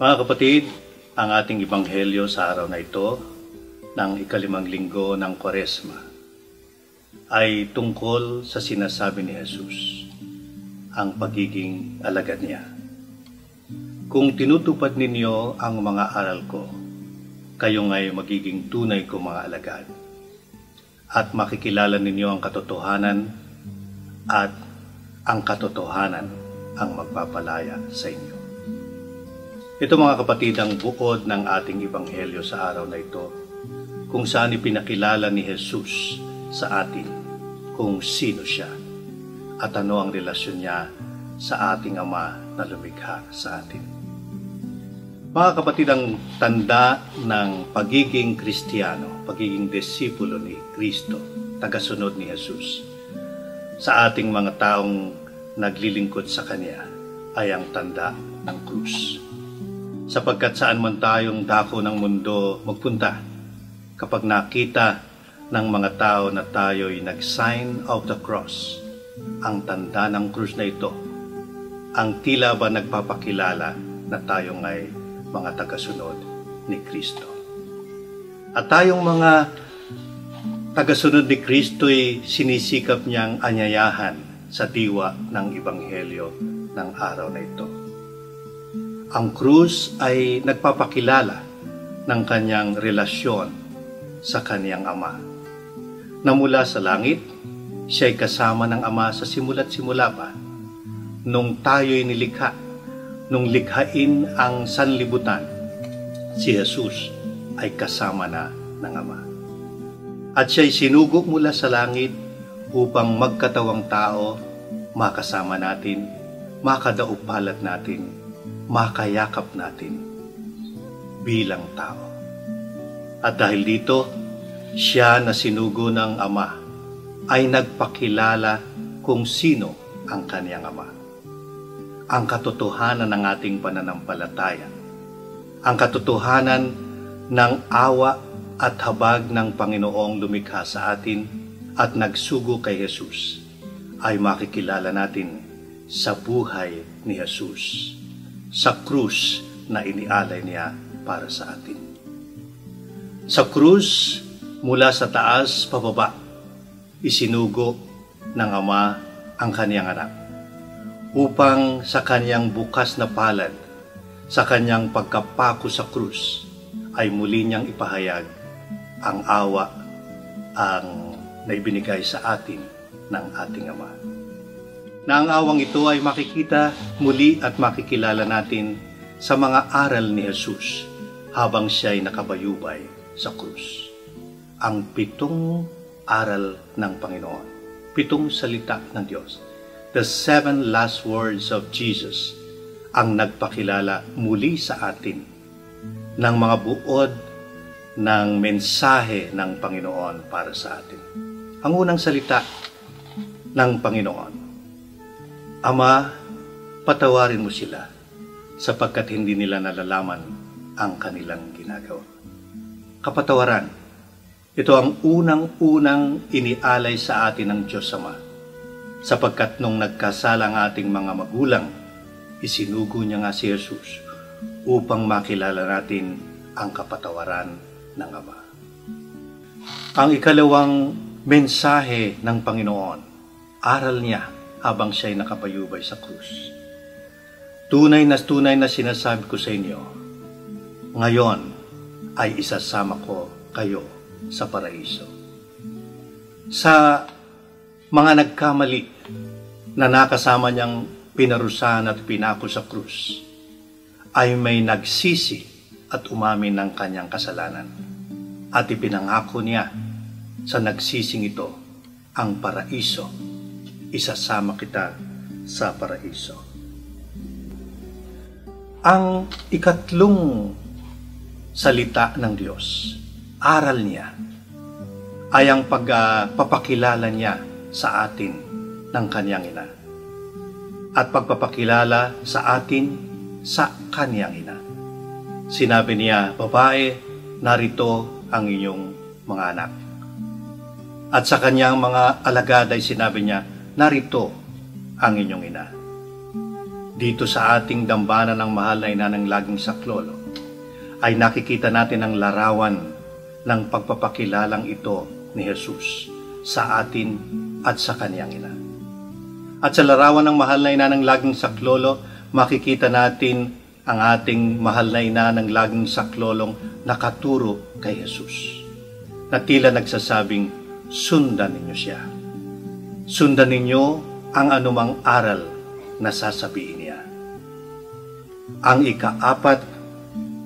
Mga kapatid, ang ating ebanghelyo sa araw na ito ng ikalimang linggo ng Kwaresma ay tungkol sa sinasabi ni Jesus, ang pagiging alagad niya. Kung tinutupad ninyo ang mga aral ko, kayo nga'y magiging tunay ko mga alagad, at makikilala ninyo ang katotohanan, at ang katotohanan ang magpapalaya sa inyo. Ito mga kapatid ang buod ng ating ebanghelyo sa araw na ito, kung saan ipinakilala ni Jesus sa atin kung sino siya at ano ang relasyon niya sa ating Ama na lumikha sa atin. Mga kapatid, ang tanda ng pagiging Kristiyano, pagiging disipulo ni Kristo, tagasunod ni Jesus, sa ating mga taong naglilingkod sa Kanya ay ang tanda ng krus. Sapagkat saan man tayong dako ng mundo magpunta, kapag nakita ng mga tao na tayo'y nag-sign of the cross, ang tanda ng krus na ito, ang tila ba nagpapakilala na tayo ay mga tagasunod ni Kristo. At tayong mga tagasunod ni Kristo'y sinisikap niyang anyayahan sa diwa ng ebanghelyo ng araw na ito. Ang krus ay nagpapakilala ng kanyang relasyon sa kanyang Ama. Na mula sa langit, siya'y kasama ng Ama sa simula't simula pa. Nung tayo'y nilikha, nung likhain ang sanlibutan, si Jesus ay kasama na ng Ama. At siya'y sinugo mula sa langit upang magkatawang tao, makasama natin, makadaupalat natin, makayakap natin bilang tao. At dahil dito, siya na sinugo ng Ama ay nagpakilala kung sino ang kaniyang Ama. Ang katotohanan ng ating pananampalataya, ang katotohanan ng awa at habag ng Panginoong lumikha sa atin at nagsugo kay Jesus ay makikilala natin sa buhay ni Jesus, sa krus na inialay niya para sa atin. Sa krus, mula sa taas pababa, isinugo ng Ama ang kaniyang anak upang sa kaniyang bukas na palad, sa kaniyang pagkapako sa krus, ay muli niyang ipahayag ang awa ang naibinigay sa atin ng ating Ama. Na ang awang ito ay makikita muli at makikilala natin sa mga aral ni Jesus habang siya'y nakabayubay sa krus. Ang 7 aral ng Panginoon, 7 salita ng Diyos, the 7 last words of Jesus, ang nagpakilala muli sa atin ng mga buod ng mensahe ng Panginoon para sa atin. Ang unang salita ng Panginoon, Ama, patawarin mo sila sapagkat hindi nila nalalaman ang kanilang ginagawa. Kapatawaran, ito ang unang-unang inialay sa atin ng Diyos Ama, sapagkat nung nagkasala ang ating mga magulang, isinugo niya nga si Jesus upang makilala natin ang kapatawaran ng Ama. Ang ikalawang mensahe ng Panginoon, aral niya habang siya'y nakapayubay sa krus. Tunay na sinasabi ko sa inyo, ngayon ay isasama ko kayo sa paraiso. Sa mga nagkamali na nakasama niyang pinarusahan at pinako sa krus, ay may nagsisi at umamin ng kanyang kasalanan. At ipinangako niya sa nagsising ito ang paraiso. Isasama kita sa paraiso. Ang ikatlong salita ng Diyos, aral niya, ay ang pagpapakilala niya sa atin ng kanyang ina. At pagpapakilala sa atin sa kanyang ina. Sinabi niya, babae, narito ang inyong mga anak. At sa kanyang mga alagad ay sinabi niya, narito ang inyong ina. dito sa ating dambana ng mahal na ina ng laging saklolo, ay nakikita natin ang larawan ng pagpapakilalang ito ni Jesus sa atin at sa kanyang ina. At sa larawan ng mahal na ina ng laging saklolo, makikita natin ang ating mahal na ina ng laging saklolong nakaturo kay Jesus, na tila nagsasabing, sundan ninyo siya. Sundan ninyo ang anumang aral na sasabihin niya. Ang ika-4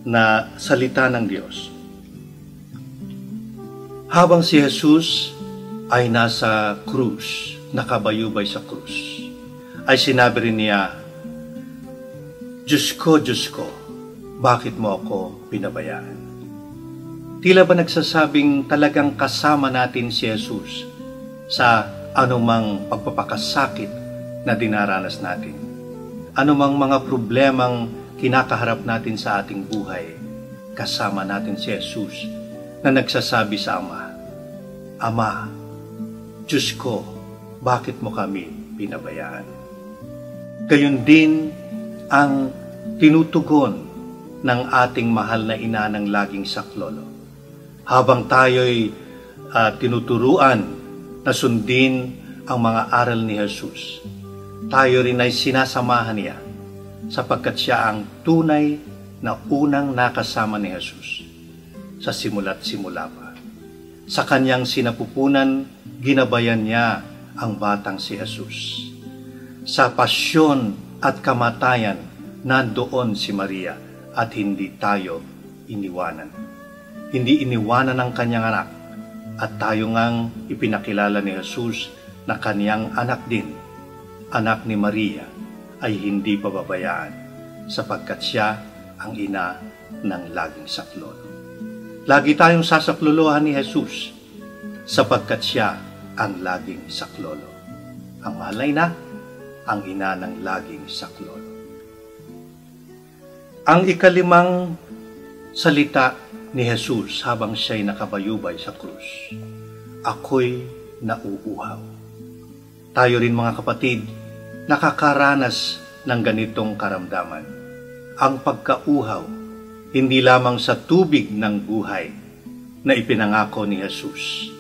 na salita ng Diyos. Habang si Jesus ay nasa krus, nakabayubay sa krus, ay sinabi rin niya, Diyos ko, bakit mo ako pinabayaan? Tila ba nagsasabing talagang kasama natin si Jesus sa anumang pagpapakasakit na dinaranas natin? Anumang mga problemang kinakaharap natin sa ating buhay, kasama natin si Jesus na nagsasabi sa Ama, Ama, Diyos ko, bakit mo kami pinabayaan? Gayon din ang tinutugon ng ating mahal na ina ng laging saklolo. Habang tayo'y tinuturuan na sundin ang mga aral ni Jesus, tayo rin ay sinasamahan niya sapagkat siya ang tunay na unang nakasama ni Jesus sa simula't simula pa. Sa kanyang sinapupunan, ginabayan niya ang batang si Jesus. Sa pasyon at kamatayan, nandoon si Maria at hindi tayo iniwanan. Hindi iniwanan ng kanyang anak at tayo ngang ipinakilala ni Jesus na kanyang anak din. Anak ni Maria ay hindi pababayaan sapagkat siya ang ina ng laging saklolo. Lagi tayong sasaklolohan ni Jesus sapagkat siya ang laging saklolo. Ang mahal na ina, ang ina ng laging saklolo. Ang ika-5 salita ni Jesus habang siya'y nakabayubay sa krus, ako'y nauuhaw. Tayo rin mga kapatid, nakakaranas ng ganitong karamdaman. Ang pagkauhaw, hindi lamang sa tubig ng buhay na ipinangako ni Jesus,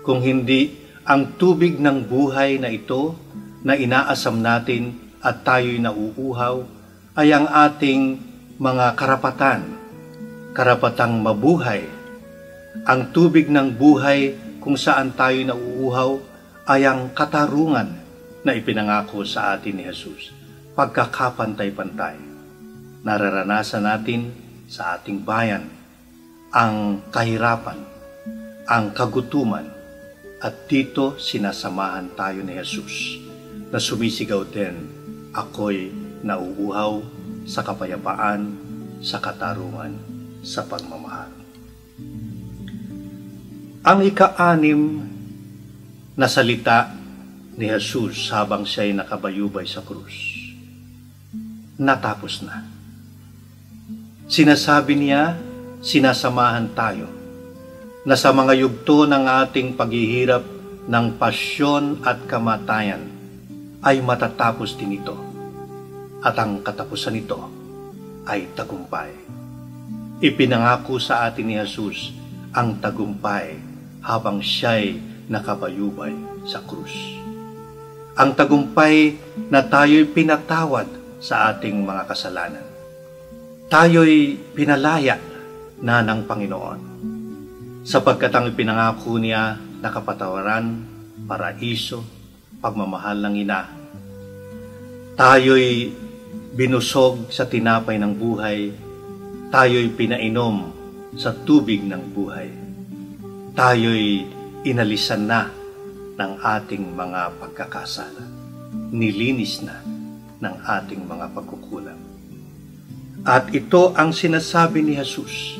kung hindi ang tubig ng buhay na ito na inaasam natin at tayo'y nauuhaw, ay ang ating mga karapatang mabuhay. Ang tubig ng buhay kung saan tayo'y nauuhaw ay ang katarungan na ipinangako sa atin ni Jesus. Pagkakapantay-pantay. Nararanasan natin sa ating bayan ang kahirapan, ang kagutuman, at dito sinasamahan tayo ni Jesus na sumisigaw din, ako'y nauuhaw sa kapayapaan, sa katarungan, sa pagmamahal. Ang ika-6 na salita ni Jesus habang siya'y nakabayubay sa krus, natapos na. Sinasabi niya, sinasamahan tayo, na sa mga yugto ng ating paghihirap ng pasyon at kamatayan, ay matatapos din ito. At ang katapusan nito ay tagumpay. Ipinangako sa atin ni Jesus ang tagumpay habang siya'y nakabayubay sa krus. Ang tagumpay na tayo'y pinatawad sa ating mga kasalanan. Tayo'y pinalaya na ng Panginoon, sapagkat ang ipinangako niya na kapatawaran, paraiso, pagmamahal ng ina. Tayo'y binusog sa tinapay ng buhay, tayo'y pinainom sa tubig ng buhay. Tayo'y inalisan na ng ating mga pagkakasala, nilinis na ng ating mga pagkukulang. At ito ang sinasabi ni Jesus,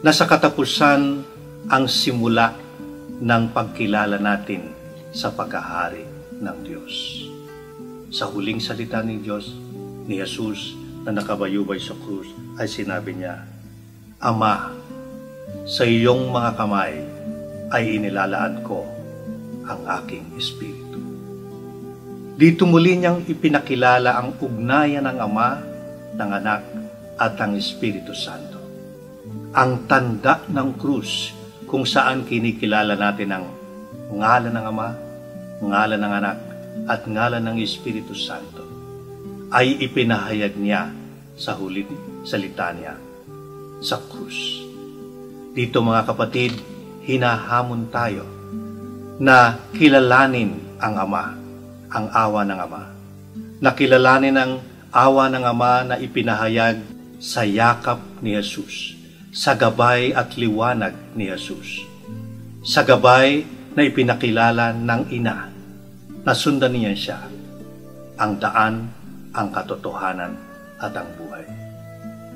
na sa katapusan ang simula ng pagkilala natin sa pagkahari ng Diyos. Sa huling salita ni Diyos, ni Jesus na nakabayubay sa krus, ay sinabi niya, Ama, sa iyong mga kamay ay inilalaan ko ang aking espiritu. Dito muli niyang ipinakilala ang ugnayan ng Ama, ng Anak, at ng Espiritu Santo. Ang tanda ng krus kung saan kinikilala natin ang ngalan ng Ama, ngalan ng Anak, at ngalan ng Espiritu Santo ay ipinahayag niya sa huling salita niya sa krus. Dito mga kapatid, hinahamon tayo na kilalanin ang Ama, ang awa ng Ama. Nakilalanin ang awa ng Ama na ipinahayag sa yakap ni Jesus, sa gabay at liwanag ni Jesus, sa gabay na ipinakilala ng Ina na sundan niya siya, ang daan, ang katotohanan at ang buhay.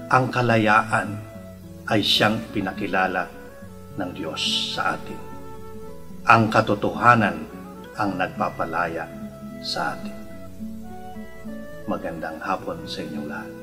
Ang kalayaan ay siyang pinakilala ng Diyos sa atin. Ang katotohanan ang nagpapalaya sa atin. Magandang hapon sa inyong lahat.